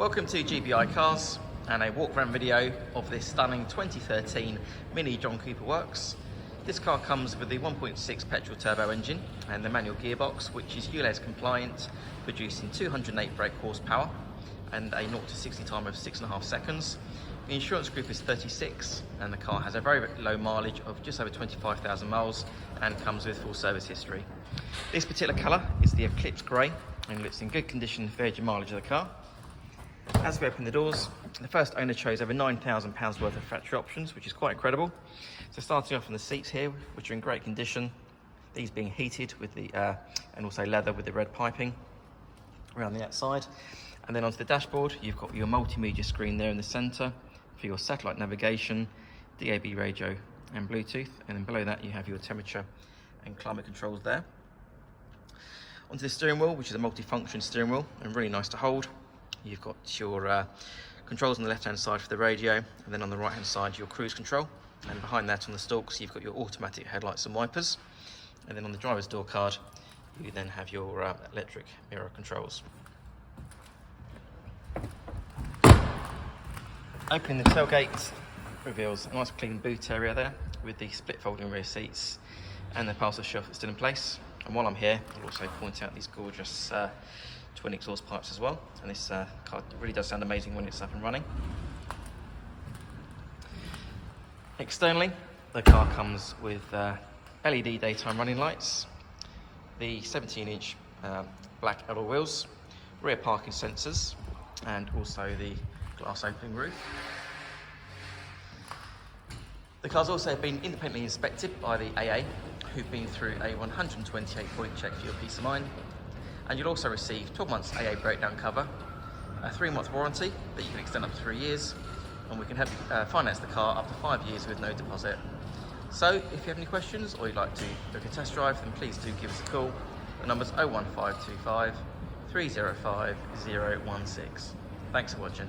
Welcome to GBI Cars and a walk around video of this stunning 2013 Mini John Cooper Works. This car comes with the 1.6 petrol turbo engine and the manual gearbox, which is ULEZ compliant, producing 208 brake horsepower and a 0 to 60 time of 6.5 seconds. The insurance group is 36 and the car has a very low mileage of just over 25,000 miles and comes with full service history. This particular colour is the Eclipse Grey and it's in good condition for the age and mileage of the car. As we open the doors, the first owner chose over £9,000 worth of factory options, which is quite incredible. So starting off on the seats here, which are in great condition, these being heated with the and also leather with the red piping around the outside. And then onto the dashboard, you've got your multimedia screen there in the centre for your satellite navigation, DAB radio and Bluetooth. And then below that you have your temperature and climate controls there. Onto the steering wheel, which is a multi-function steering wheel and really nice to hold. You've got your controls on the left hand side for the radio, and then on the right hand side your cruise control, and behind that on the stalks you've got your automatic headlights and wipers, and then on the driver's door card you then have your electric mirror controls. Opening the tailgate reveals a nice clean boot area there with the split folding rear seats and the parcel shelf that's still in place. And while I'm here, I'll also point out these gorgeous twin exhaust pipes as well, and this car really does sound amazing when it's up and running. Externally, the car comes with LED daytime running lights, the 17-inch black alloy wheels, rear parking sensors, and also the glass opening roof. The car's also been independently inspected by the AA, who've been through a 128-point check for your peace of mind. And you'll also receive 12 months AA breakdown cover, a 3-month warranty that you can extend up to 3 years, and we can help you finance the car up to 5 years with no deposit. So if you have any questions or you'd like to book a test drive, then please do give us a call. The number's 01525 305 016. Thanks for watching.